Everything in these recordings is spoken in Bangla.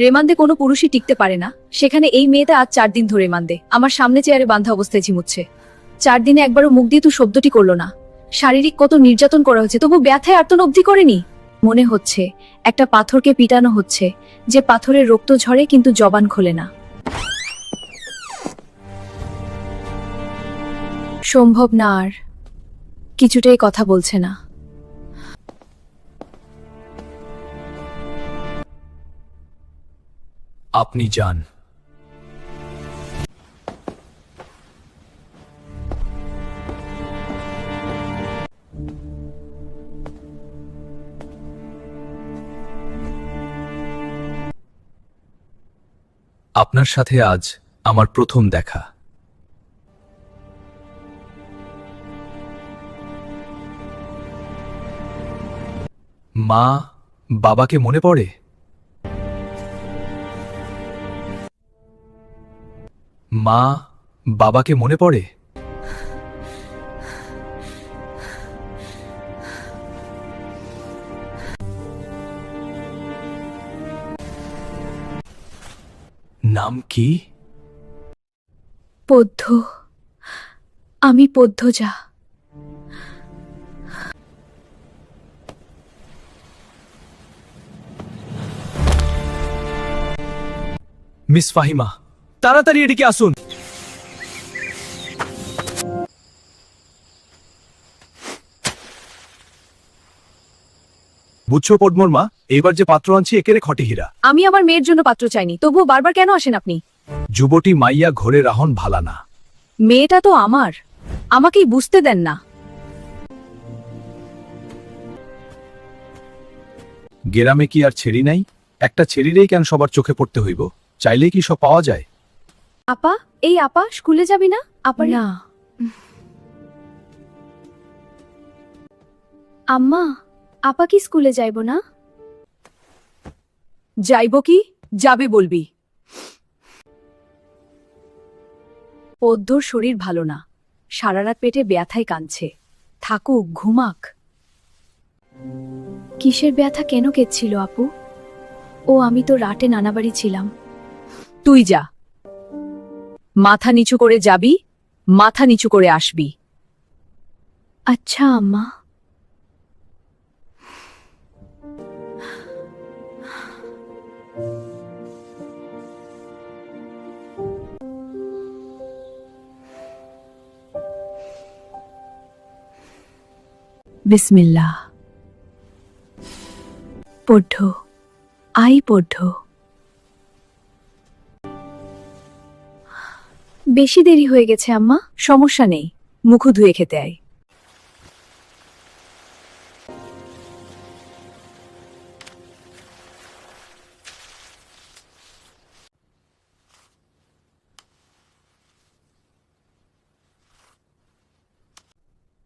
রেমান্দে কোনো পুরুষই টিকতে পারে না, সেখানে এই মেয়েটা আজ 4 দিন ধরে রেমান্দে আমার সামনে চেয়ারে বাঁধা অবস্থায় ঝিমুচ্ছে। 4 দিনে একবারও মুখ দিয়ে তুই শব্দটি করলো না। শারীরিক কত নির্যাতন করা হচ্ছে, তবু ব্যথায় আর্তন অবধি করেনি। মনে হচ্ছে একটা পাথরকে পিটানো হচ্ছে, যে পাথরের রক্ত ঝরে কিন্তু জবান খোলে না। সম্ভব না, আর কিছুটাই কথা বলছে না। আপনি যান। আপনার সাথে আজ আমার প্রথম দেখা। মা বাবাকে মনে পড়ে? মা বাবাকে মনে পড়ে? নাম কি? পদ্য। আমি পদ্যজা। মিস ফাহিমা, তাড়াতাড়ি এদিকে আসুন। বুঝছো পদ্মর মা, এবার যে পাত্র আনছি একেরে খটে হীরা। আমি আমার মেয়ের জন্য পাত্র চাইনি, তবুও বারবার কেন আসেন আপনি? যুবতী মাইয়া ঘরে রাহন ভালা না। মেয়েটা তো আমার, আমাকেই বুঝতে দেন না। গেরামে কি আর ছেড়ি নাই? একটা ছেড়িরেই কেন সবার চোখে পড়তে হইব? চাইলেই কি সব পাওয়া যায়? আপা, এই আপা স্কুলে যাবি না? আপা না। আম্মা, আপা কি স্কুলে যাইব না? যাইব কি, যাবে বলবি। পদ্মর শরীর ভালো না, সারা রাত পেটে ব্যথায় কাঁদছে। থাকুক, ঘুমাক। কিসের ব্যথা, কেন কেঁদছিল আপু? ও আমি তো রাতে নানাবাড়ি ছিলাম। তুই যা, মাথা নিচু করে যাবি, মাথা নিচু করে আসবি। আচ্ছা আম্মা। বিসমিল্লাহ। পড়ঢ, আই পড়ঢ। বেশি দেরি হয়ে গেছে আম্মা। সমস্যা নেই, মুখ ধুয়ে খেতে আয়।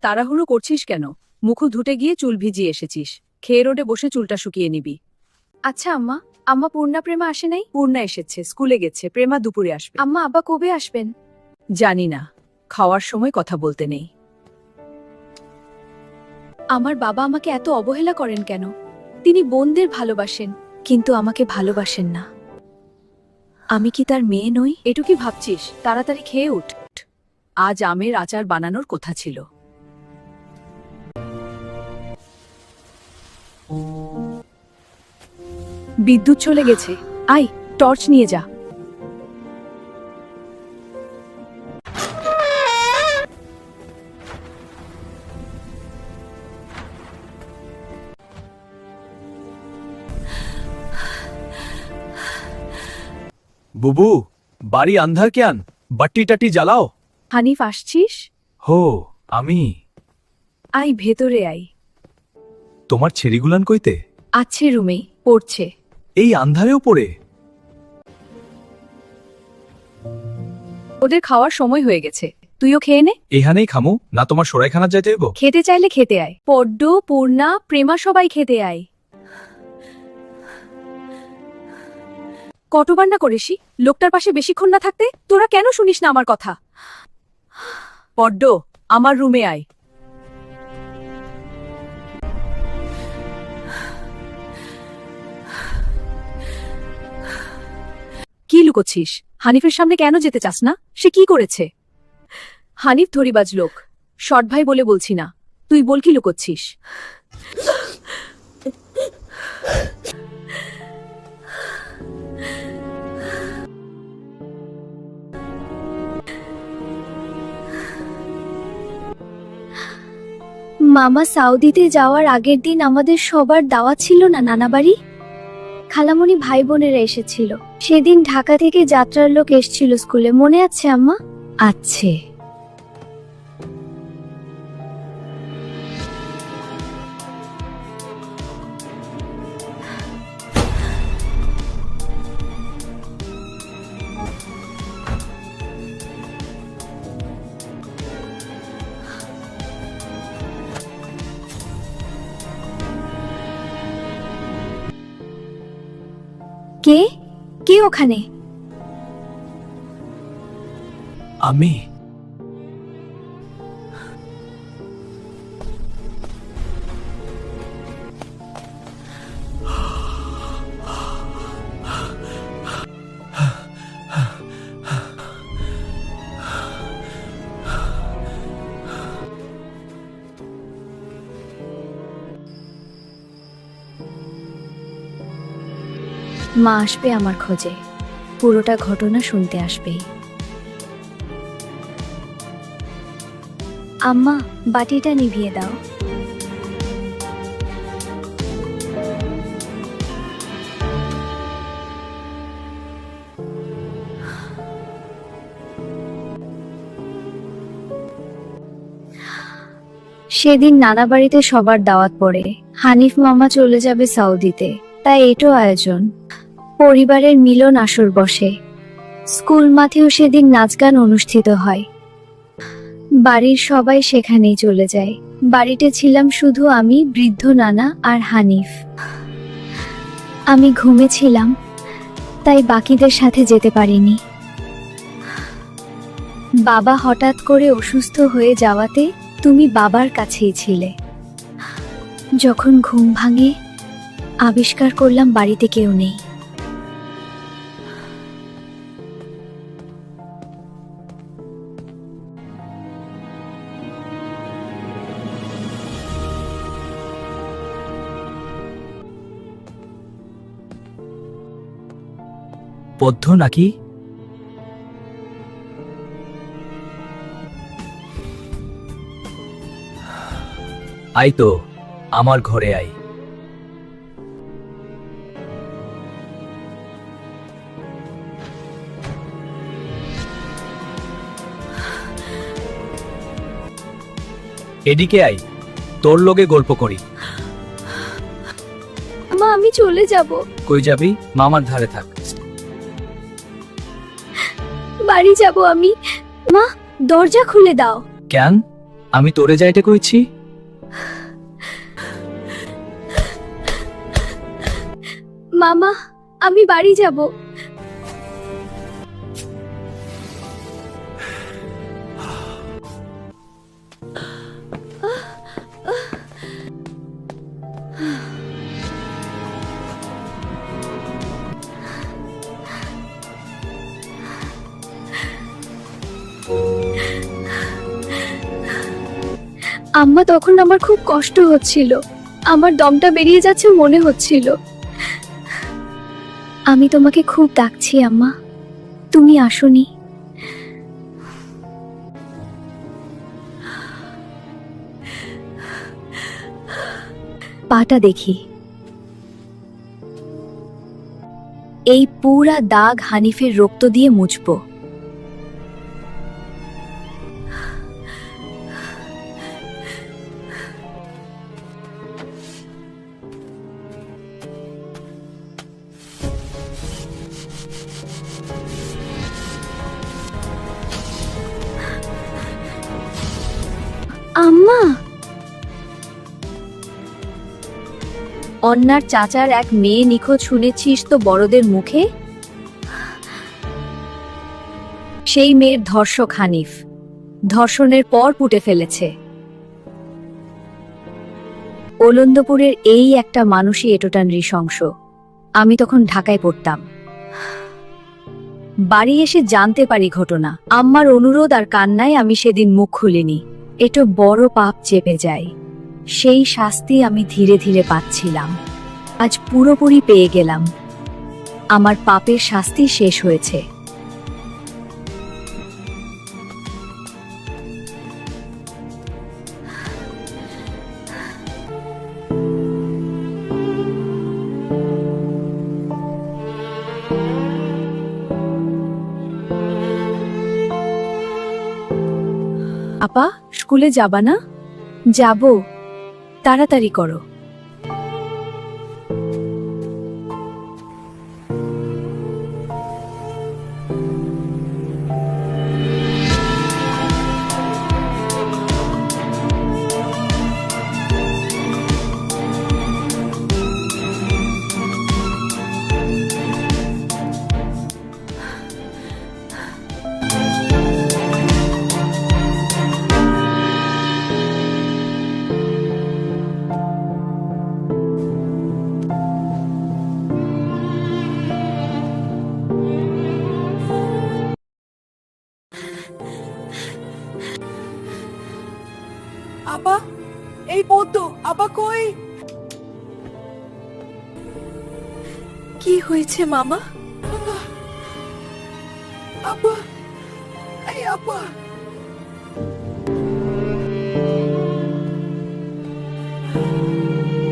তাড়াহুড়ো করছিস কেন? মুখ ধুতে গিয়ে চুল ভিজিয়ে এসেছিস। খেয়ে রোডে বসে চুলটা শুকিয়ে নিবি। আচ্ছা আম্মা, আম্মা পূর্ণা প্রেমা আসে নাই? পূর্ণা এসেছে, স্কুলে গেছে। প্রেমা দুপুরে আসবে। আম্মা আব্বা কবে আসবেন? জানি না, খাওয়ার সময় কথা বলতে নেই। আমার বাবা আমাকে এত অবহেলা করেন কেন? তিনি বোনদের ভালোবাসেন, কিন্তু আমাকে ভালোবাসেন না। আমি কি তার মেয়ে নই? এটু কি ভাবছিস? তাড়াতাড়ি খেয়ে উঠ। আজ আমের আচার বানানোর কথা ছিল। বিদ্যুৎ চলে গেছে, আয় টর্চ নিয়ে যা। বুবু, বাড়ি আন্ধার কেন? বাট্টি টাটি জ্বালাও। হানিফ আসছিস? হো, আমি। আয় ভেতরে আয়। তোমার ছেড়িগুলান কইতে? আছে রুমে, পড়ছে। এই আন্ধারেও পড়ে? ওদের খাওয়ার সময় হয়ে গেছে, তুইও খেয়ে নে। এখানেই খামু না তোমার সরাইখানা যাইতে হইব? খেতে চাইলে খেতে আয়। পড্ড, পূর্ণা, প্রেমা সবাই খেতে আয়। কতবার না করেছি লোকটার পাশে বেশিক্ষণ না থাকতে? তোরা কেন শুনিস না আমার কথা? পড্ড, আমার রুমে আয়। কি লুকোচ্ছিস? হানিফের সামনে কেন যেতে চাস না? সে কি করেছে? হানিফ ধরিবাজ লোক, শর্ট ভাই বলে বলছি না। তুই বল কি লুকোচ্ছিস? মামা সাউদিতে যাওয়ার আগের দিন আমাদের সবার দাওয়াত ছিল না নানা বাড়ি? খালামণি ভাই বোনেরা এসেছিল। সেদিন ঢাকা থেকে যাত্রার লোক এসেছিল স্কুলে, মনে আছে আম্মা? আছে। কে কে ওখানে? আমি মা আসবে আমার খোঁজে, পুরোটা ঘটনা শুনতে আসবেই। আম্মা, বাটিটা নিভিয়ে দাও। সেদিন নানা বাড়িতে সবার দাওয়াত পড়ে। হানিফ মামা চলে যাবে সৌদিতে, তাই এটো আয়োজন। পরিবারের মিলন আসর বসে। স্কুল মাঠেও সেদিন নাচ গান অনুষ্ঠিত হয়। বাড়ির সবাই সেখানেই চলে যায়। বাড়িতে ছিলাম শুধু আমি, বৃদ্ধ নানা আর হানিফ। আমি ঘুমেছিলাম, তাই বাকিদের সাথে যেতে পারিনি। বাবা হঠাৎ করে অসুস্থ হয়ে যাওয়াতে তুমি বাবার কাছেই ছিলে। যখন ঘুম ভাঙে, আবিষ্কার করলাম বাড়িতে কেউ নেই। বদ্ধ নাকি? আই তো, আমার ঘরে আই। এদিকে আই, তোর লগে গল্প করি। মা, আমি চলে যাব। কই যাবি? মামার ধারে থাক। বাড়ি যাব আমি। মা, দরজা খুলে দাও। কেন? আমি তোরে যাইতে কইছি? মামা, আমি বাড়ি যাব। আম্মা, তখন আমার খুব কষ্ট হচ্ছিল। আমার দমটা বেরিয়ে যাচ্ছে মনে হচ্ছিল। আমি তোমাকে খুব ডাকছি আম্মা, তুমি আসোনি। পাটা দেখি। এই পুরা দাগ হানিফের রক্ত দিয়ে মুছবো। আম্মা, অন্যার চাচার এক মেয়ে নিখোঁজ শুনেছিস তো বড়দের মুখে? সেই মেয়ের ধর্ষক হানিফ ধর্ষণের পর পুঁটে ফেলেছে। ওলন্দপুরের এই একটা মানুষই এতটা নৃশংস। আমি তখন ঢাকায় পড়তাম। বাড়ি এসে জানতে পারি ঘটনা। আম্মার অনুরোধ আর কান্নায় আমি সেদিন মুখ খুলিনি। এটা বড় পাপ চেপে যায়। সেই শাস্তি আমি ধীরে ধীরে পাচ্ছিলাম। আজ পুরোপুরি পেয়ে গেলাম। আমার পাপের শাস্তি শেষ হয়েছে। আপা, স্কুলে যাবা না? যাব। তাড়াতাড়ি করো। আপা, এই পদ্ম, আপা কই? কি হয়েছে মামা? আপা, এই আপা।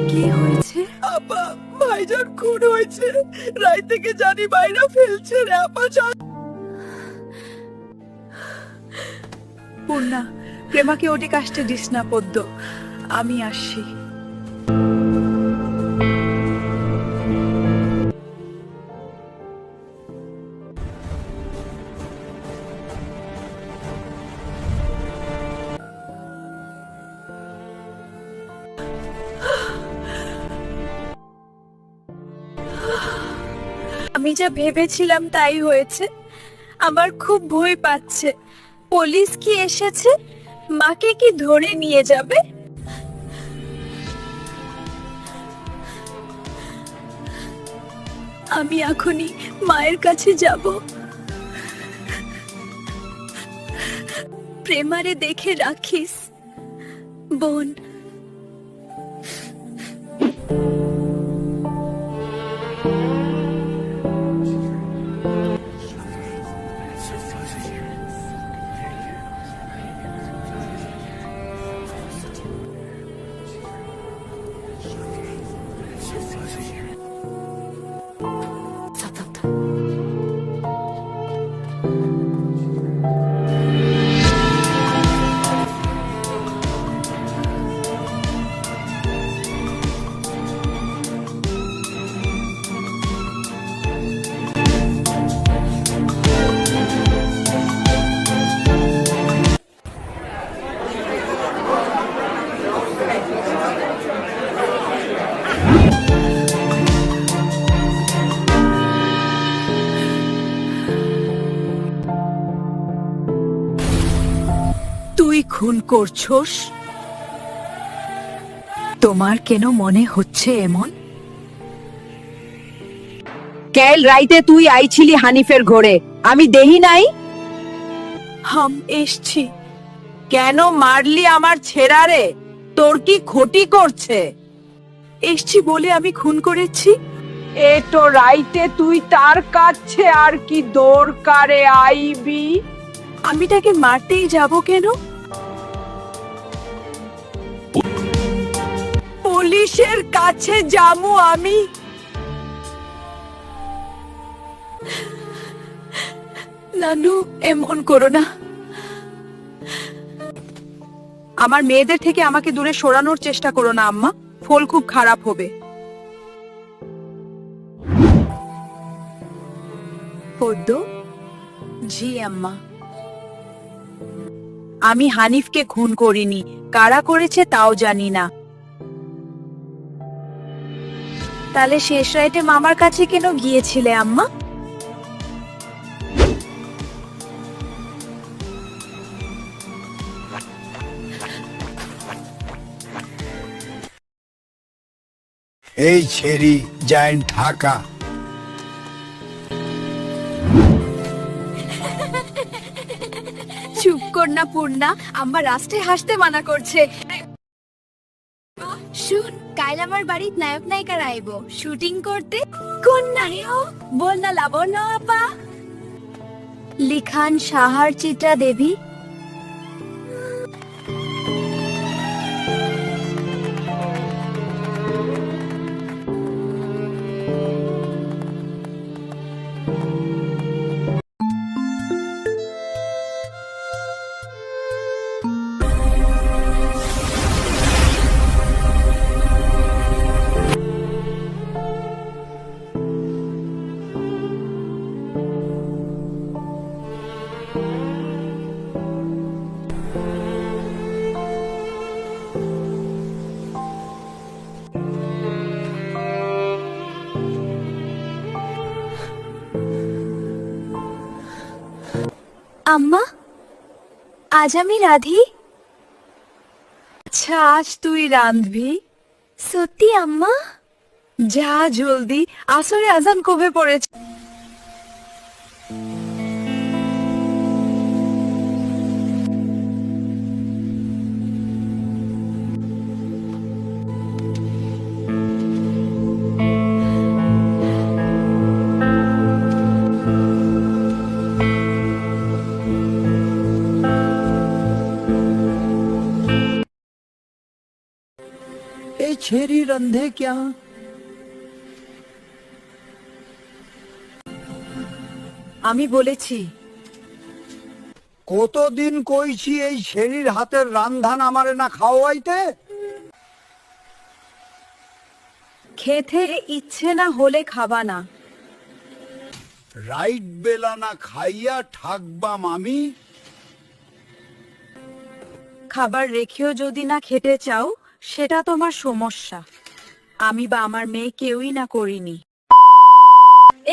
কি হয়েছে? আপা, ভাইজান খুন হয়েছে। রাত থেকে জানি বাইরা ফেলছে রে আপা। পূর্ণা, প্রেমাকে ওটি কাষ্টে দিস না পদ্ম। আমি আসছি। আমি যা ভেবেছিলাম তাই হয়েছে। আমার খুব ভয় পাচ্ছে। পুলিশ কি এসেছে? মাকে কি ধরে নিয়ে যাবে? আমি এখনই মায়ের কাছে যাব। প্রেমারে দেখে রাখিস বোন। তুই খুন করছস? তোমার কেন মনে হচ্ছে এমন? কাল রাইতে তুই আইছিলি হানিফের ঘরে, আমি দেহি নাই? হাম এসছি। কেন মারলি আমার ছেড়ারে? তোর কি ক্ষতি করছে? এসছি বলে আমি খুন করেছি? এটো রাইতে তুই তার কাছে আর কি দরকারে আইবি? আমি তাকে মারতেই যাব কেন? পুলিশের কাছে যাবো আমি? নানু, এমন করো না। আমার মেয়েদের থেকে আমাকে দূরে সরানোর চেষ্টা করো না আম্মা। ফল খুব খারাপ হবে। পদ্ম? জি আম্মা। আমি হানিফকে খুন করিনি। কারা করেছে তাও জানি না। তাহলে শেষ রাইতে মামার কাছে কেন গিয়েছিলে আম্মা? এই ছেড়ি যাইন ঢাকা। চুপ কর না পূর্ণা, আম্মা রাস্তায় হাসতে মানা করছে। শুন, কাল আমার বাড়ির নায়ক নায়িকার আইব শুটিং করতে। কোন নায়ক বল না লাবণ্য আপা? লিখান সাহার চিত্রা দেবী। আম্মা, আজ আমি রাধি। আচ্ছা, আজ তুই রাঁধবি? সত্যি আম্মা? যা জলদি, আসরে আজান কবে পড়েছে? এই ছেড়ি রন্ধে ক্যা? আমি বলেছি কতদিন কইছি এই ছেড়ির হাতের রান্ধান আমারে না খাওয়াইতে? খেতে ইচ্ছে না হলে খাবা না। রাইট বেলা না খাইয়া ঠাকবাম আমি? খাবার রেখেও যদি না খেতে চাও, সেটা তোমার সমস্যা। আমি বা আমার মেয়ে কেউই না করিনি।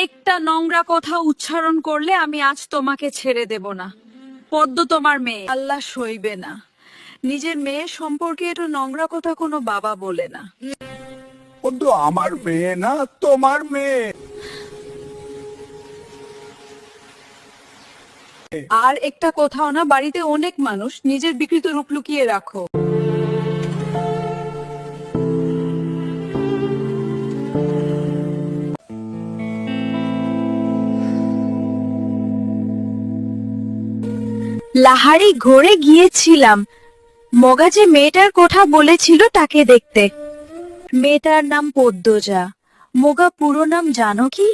একটা নোংরা কথা উচ্চারণ করলে আমি আজ তোমাকে ছেড়ে দেব না। পদ্ম তোমার মেয়ে, আল্লাহ সইবে না। নিজের মেয়ে সম্পর্কে এটা নোংরা কথা কোনো বাবা বলে না। ও তো আমার মেয়ে না, তোমার মেয়ে। আর একটা কোথাও না, বাড়িতে অনেক মানুষ, নিজের বিকৃত রূপ লুকিয়ে রাখো। লাহারি ঘরে গিয়েছিলাম। মগা যে মেয়েটার কথা বলেছিল তাকে দেখতে। মেয়েটার নাম পদ্মজা। মগা পুরো নাম জানো কি?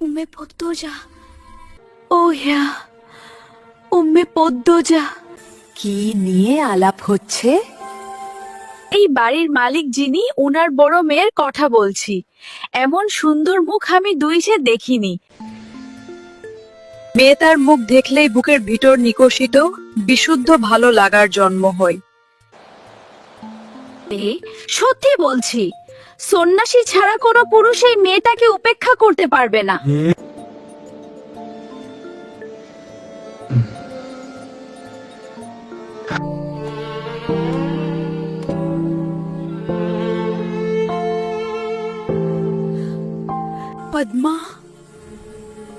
উম্মে পদ্মজা। ও হ্যাঁ, উম্মে পদ্মজা। কি নিয়ে আলাপ হচ্ছে? এই বাড়ির মালিক যিনি, ওনার বড় মেয়ের কথা বলছি। এমন সুন্দর মুখ আমি দুইসে দেখিনি। মেয়েটার মুখ দেখলেই বুকের ভিতর নিকষিত বিশুদ্ধ ভালো লাগার জন্ম হয়। সত্যি বলছি, সন্ন্যাসী ছাড়া কোনো পুরুষ এই মেয়েটাকে উপেক্ষা করতে পারবে না। পদ্মা,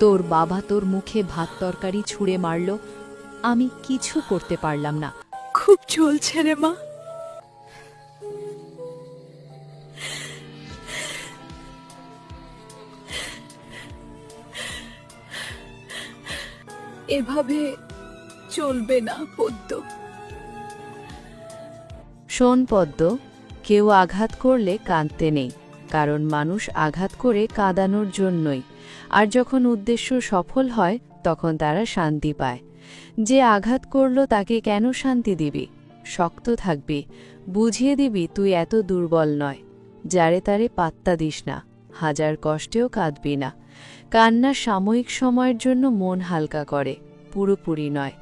তোর বাবা তোর মুখে ভাত তরকারি ছুঁড়ে মারল, আমি কিছু করতে পারলাম না। খুব চলছে রে মা। এভাবে চলবে না পদ্ম। শোন পদ্ম, কেউ আঘাত করলে কাঁদতে নেই, কারণ মানুষ আঘাত করে কাঁদানোর জন্যই। আর যখন উদ্দেশ্য সফল হয় তখন তারা শান্তি পায়। যে আঘাত করল তাকে কেন শান্তি দিবি? শক্ত থাকবি, বুঝিয়ে দিবি তুই এত দুর্বল নয়। যারে তারে পাত্তা দিস না, হাজার কষ্টেও কাঁদবি না। কান্না সাময়িক সময়ের জন্য মন হালকা করে, পুরোপুরি নয়।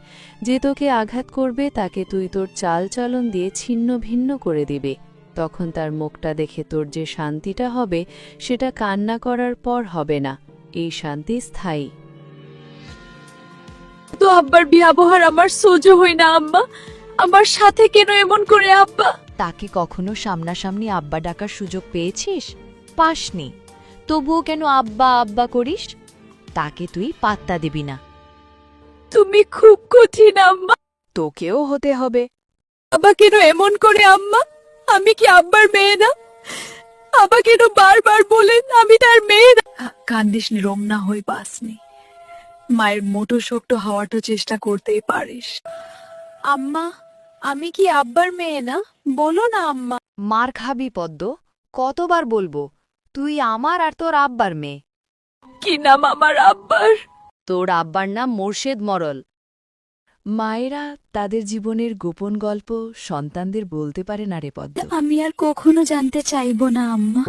যে তোকে আঘাত করবে তাকে তুই তোর চালচলন দিয়ে ছিন্ন ভিন্ন করে দিবি। তখন তার মুখটা দেখে তোর যে শান্তিটা হবে সেটা কান্না করার পর হবে না। এই শান্তি স্থায়ী। তো আব্বার ব্যবহার আমার সহ্য হয় না আম্মা। আমার সাথে কেন এমন করে আব্বা? তাকে কখনো সামনাসামনি আব্বা ডাকার সুযোগ পেয়েছিস? পাসনি। তবুও কেন আব্বা আব্বা করিস? তাকে তুই পাত্তা দিবি না। তুমি খুব কঠিন আম্মা। তোকেও হতে হবে। আব্বা কেন এমন করে আম্মা? আমি কি আব্বার মেয়ে না? আব্বা কেন বারবার বলেন আমি তার মেয়ে না? কান্দিস নি, রমনা হয়ে পাসনি। মায়ের মোটো শক্ত হওয়াটা চেষ্টা করতেই পারিস। আম্মা, আমি কি আব্বার মেয়ে না? বলো না আম্মা। মার খাবি পদ্ম, কতবার বলবো তুই আমার আর তোর আব্বার মেয়ে। কি নাম আমার আব্বার? তোর আব্বার নাম মোর্শেদ মরল। মায়েরা তাদের জীবনের গোপন গল্প সন্তানদের বলতে পারে না রে পদ্ম। আমি আর কখনো জানতে চাইবো না আম্মা।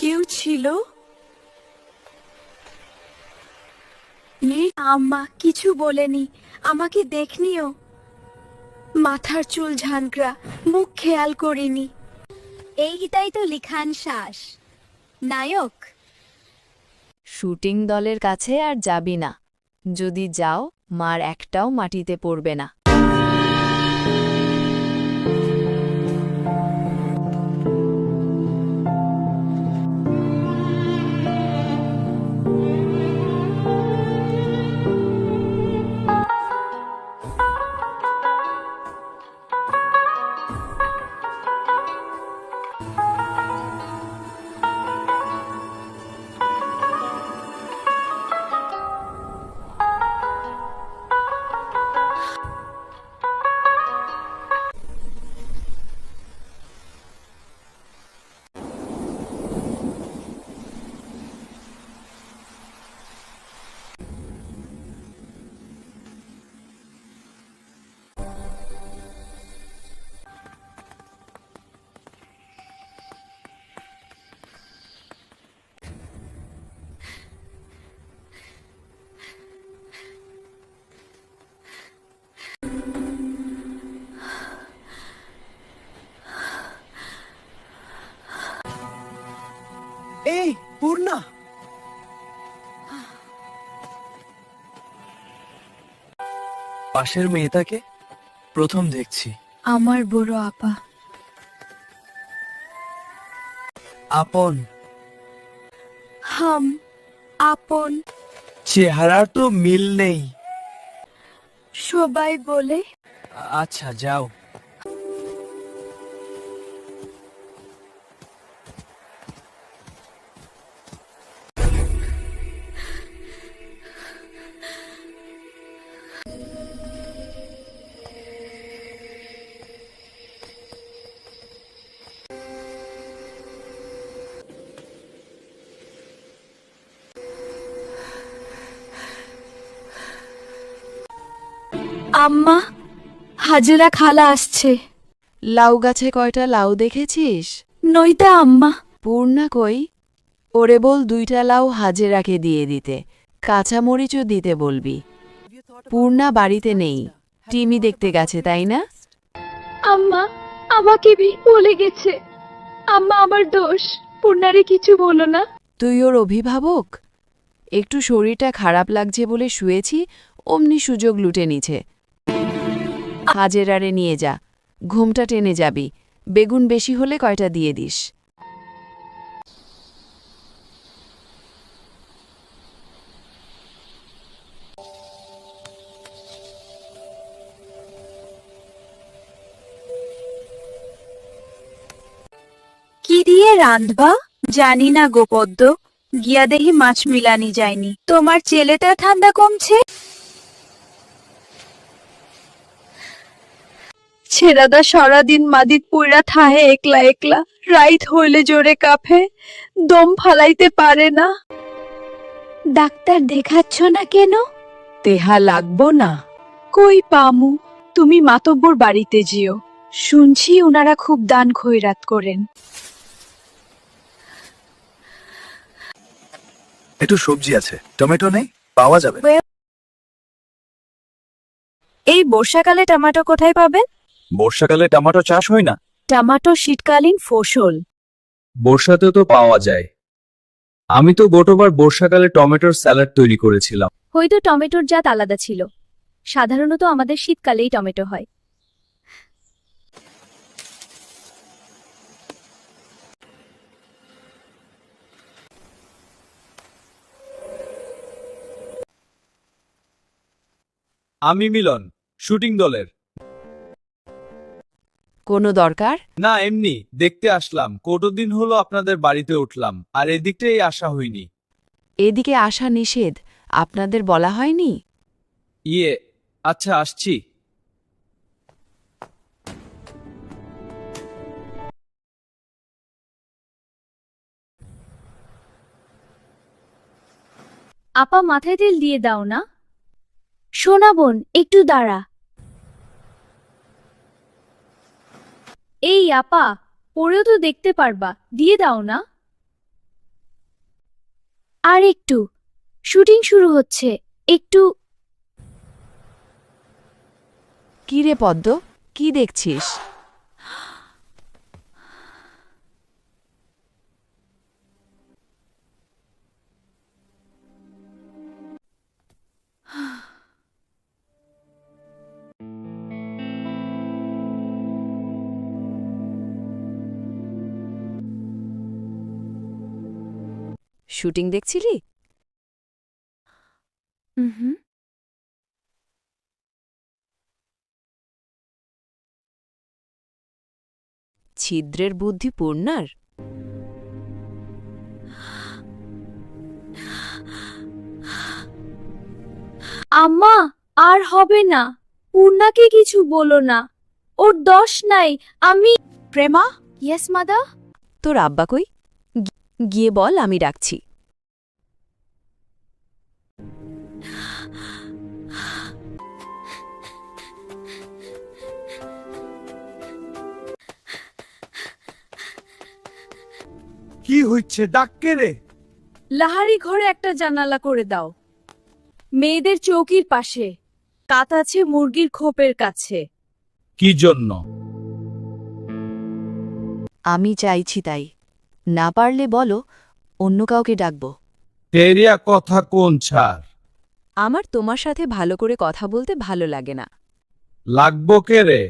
কেউ ছিল? আম্মা কিছু বলেনি, আমাকে দেখনিও। মাথার চুল ঝাঁকড়া, মুখ খেয়াল করিনি। এইটাই তো লিখান শ্বাস নায়ক। শুটিং দলের কাছে আর যাবি না, যদি যাও মার একটাও মাটিতে পড়বে না। এই পূর্ণা, পাশের মেয়েটাকে প্রথম দেখছি। আমার বড় আপা। আপন হাম আপন চেহারার তো মিল নেই। সবাই বলে। আচ্ছা যাও। আম্মা, হাজেরা খালা আসছে। লাউ গাছে কয়টা লাউ দেখেছিস? নইতা আম্মা। পূর্ণা কই? ওরে বল 2টা লাউ হাজেরাকে দিয়ে দিতে, কাঁচামরিচও দিতে বলবি। পূর্ণা বাড়িতে নেই, টিমি দেখতে গেছে তাই না? আম্মা, আমাকে বলে গেছে। আম্মা আমার দোষ, পূর্ণারে কিছু বলো না। তুই ওর অভিভাবক? একটু শরীরটা খারাপ লাগছে বলে শুয়েছি, অমনি সুযোগ লুটে নিছে। হাজেরারে নিয়ে যা, ঘুমটা টেনে যাবি। বেগুন বেশি হলে কয়টা দিয়ে দিস। কি দিয়ে রাঁধবা জানি না গোপদ্য, গিয়া দেহি মাছ মিলানি যায়নি। তোমার ছেলেটা ঠান্ডা কমছে? ছেড়াদা সারাদিন মাদিত পুইরা থাহে একলা একলা, রাইত হইলে জোরে কাফে, দম ফালাইতে পারে না। ডাক্তার দেখাচ্ছ না কেন? তেহা লাগবো না। কই পামু? তুমি মাতব্বর বাড়িতে যেও, শুনছি ওনারা খুব দান খয়রাত করেন। একটু সবজি আছে, টমেটো নেই, পাওয়া যাবে? এই বর্ষাকালে টমেটো কোথায় পাবেন? বর্ষাকালে টমেটো চাষ হয় না। টমেটো শীতকালীন ফসল। বর্ষাতে তো পাওয়া যায়। আমি তো গতবার বর্ষাকালে টমেটোর স্যালাড তৈরি করেছিলাম। হয়তো টমেটোর জাত আলাদা ছিল। সাধারণত আমাদের শীতকালেই টমেটো হয়। আমি মিলন, শুটিং দলের। কোনো দরকার? না, এমনি দেখতে আসলাম। কতদিন হলো আপনাদের বাড়িতে উঠলাম, আর এদিকটাই আসা হয়নি। এদিকে আসা নিষেধ, আপনাদের বলা হয়নি? আচ্ছা, আসছি। আপা, মাথায় তেল দিয়ে দাও না। সোনা বোন, একটু দাঁড়া। এই আপা, পরেও তো দেখতে পারবা, দিয়ে দাও না। আর একটু, শুটিং শুরু হচ্ছে, একটু। কি রে পদ্ম, কি দেখছিস? শুটিং দেখছিলি? হুম। ছিদ্রের বুদ্ধি পূর্ণার। আম্মা, আর হবে না। পূর্ণাকে কিছু বলো না, ওর দোষ নাই। আমি প্রেমা, ইয়েস মাদা। তোর আব্বা কই? গিয়ে বল আমি ডাকছি। কি হচ্ছে, ডাককে রে? লাহারি ঘরে একটা জানালা করে দাও। মেয়েদের চৌকির পাশে, কাত আছে মুরগির খোপের কাছে। কি জন্য? আমি চাইছি তাই, না পারলে বলো অন্য কাউকে ডাকবো। তেরিয়া কথা কোন ছাড়? আমার তোমার সাথে ভালো করে কথা বলতে ভালো লাগে না। লাগবো কে রে?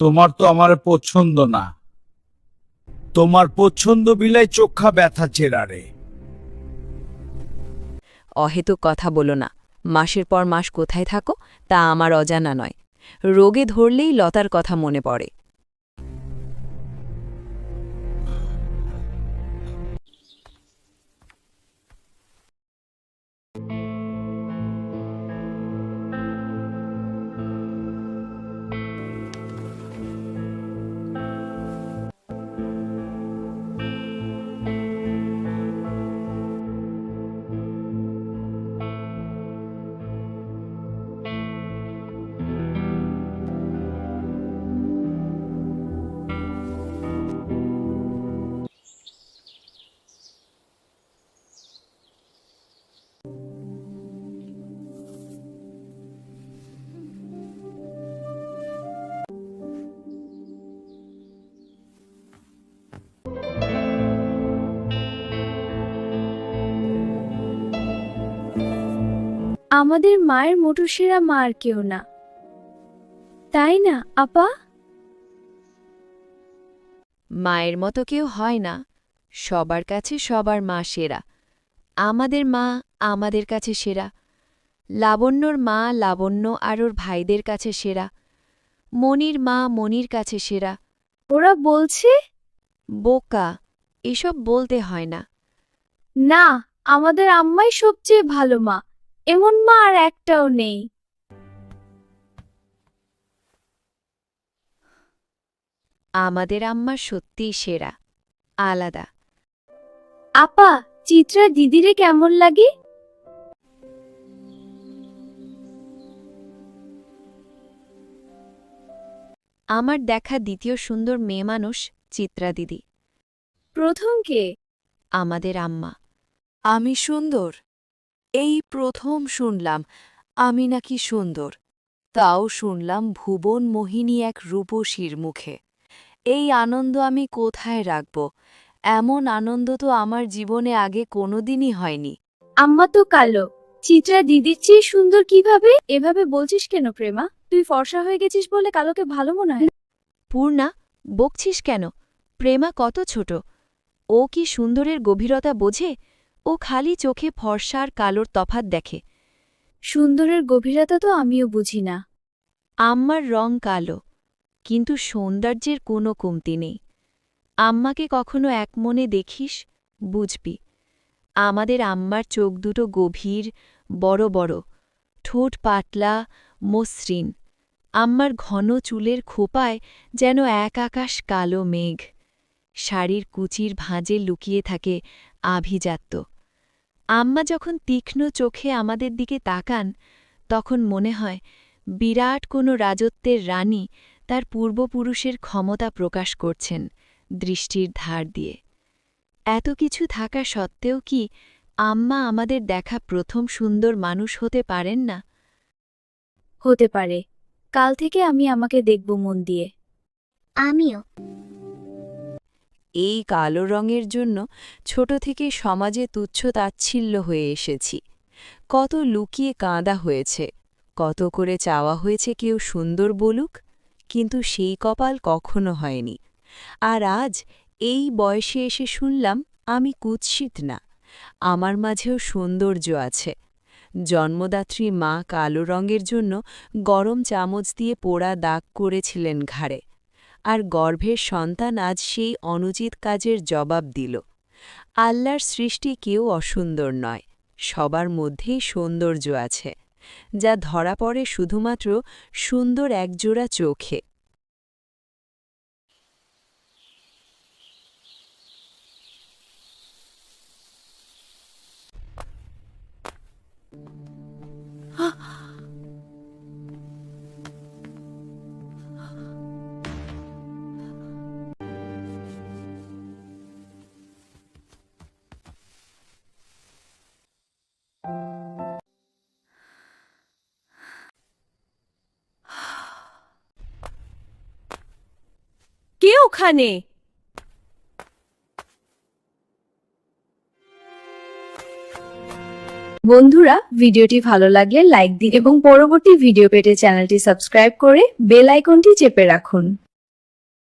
তোমার তো আমার পছন্দ না। তোমার পছন্দ বিলাই চোখা ব্যথা চেরা রে। অহেতুক কথা বলো না। মাসের পর মাস কোথায় থাকো তা আমার অজানা নয়। রোগে ধরলেই লতার কথা মনে পড়ে। আমাদের মায়ের মোটর সেরা মা আর কেউ না, তাই না আপা? মায়ের মতো কেউ হয় না। সবার কাছে সবার মা সেরা। আমাদের মা আমাদের কাছে সেরা। লাবণ্যর মা লাবণ্য আর ওর ভাইদের কাছে সেরা। মনির মা মনির কাছে সেরা। ওরা বলছে বোকা, এসব বলতে হয় না। না, আমাদের আম্মাই সবচেয়ে ভালো মা, এমন মা আর একটাও নেই। আমাদের আম্মা সত্যিই সেরা, আলাদা। আপা, চিত্রা দিদিরে কেমন লাগে? আমার দেখা দ্বিতীয় সুন্দর মেয়ে মানুষ চিত্রা দিদি। প্রথম কে? আমাদের আম্মা। আমি সুন্দর? এই প্রথম শুনলাম আমি নাকি সুন্দর, তাও শুনলাম ভুবন মোহিনী এক রূপসীর মুখে। এই আনন্দ আমি কোথায় রাখব? এমন আনন্দ তো আমার জীবনে আগে কোনোদিনই হয়নি। আম্মা তো কালো, চিত্রা দিদির চেয়ে সুন্দর কিভাবে? এভাবে বলছিস কেন প্রেমা? তুই ফর্সা হয়ে গেছিস বলে কালোকে ভালো মনে হয়? পূর্ণা, বকছিস কেন? প্রেমা কত ছোট, ও কি সুন্দরের গভীরতা বোঝে? ও খালি চোখে ফর্সা আর কালোর তফাৎ দেখে। সুন্দরের গভীরতা তো আমিও বুঝি না। আম্মার রং কালো, কিন্তু সৌন্দর্যের কোনো কমতি নেই। আম্মাকে কখনো এক মনে দেখিস, বুঝবি। আমাদের আম্মার চোখ দুটো গভীর, বড় বড়, ঠোঁট পাতলা, মসৃণ। আম্মার ঘন চুলের খোপায় যেন এক আকাশ কালো মেঘ। শাড়ির কুচির ভাঁজে লুকিয়ে থাকে আভিজাত্য। আম্মা যখন তীক্ষ্ণ চোখে আমাদের দিকে তাকান, তখন মনে হয় বিরাট কোনো রাজত্বের রানী তার পূর্বপুরুষের ক্ষমতা প্রকাশ করছেন দৃষ্টির ধার দিয়ে। এত কিছু থাকা সত্ত্বেও কি আম্মা আমাদের দেখা প্রথম সুন্দর মানুষ হতে পারেন না? হতে পারে। কাল থেকে আমি আমাকে দেখব মন দিয়ে। আমিও। এই কালো রঙের জন্য ছোট থেকে সমাজে তুচ্ছ তাচ্ছিল্য হয়ে এসেছি। কত লুকিয়ে কাঁদা হয়েছে, কত করে চাওয়া হয়েছে কেউ সুন্দর বলুক, কিন্তু সেই কপাল কখনো হয়নি। আর আজ এই বয়সে এসে শুনলাম আমি কুৎসিত না, আমার মাঝেও সৌন্দর্য আছে। জন্মদাত্রী মা কালো রঙের জন্য গরম চামচ দিয়ে পোড়া দাগ করেছিলেন ঘাড়ে, আর গর্ভের সন্তান আজ সেই অনুচিত কাজের জবাব দিল। আল্লাহর সৃষ্টি কেউ অসুন্দর নয়, সবার মধ্যেই সৌন্দর্য আছে, যা ধরা পড়ে শুধুমাত্র সুন্দর একজোড়া চোখে। কে ওখানে? বন্ধুরা, ভিডিওটি ভালো লাগলে লাইক দিন এবং পরবর্তী ভিডিও পেতে চ্যানেলটি সাবস্ক্রাইব করে বেল আইকনটি চেপে রাখুন।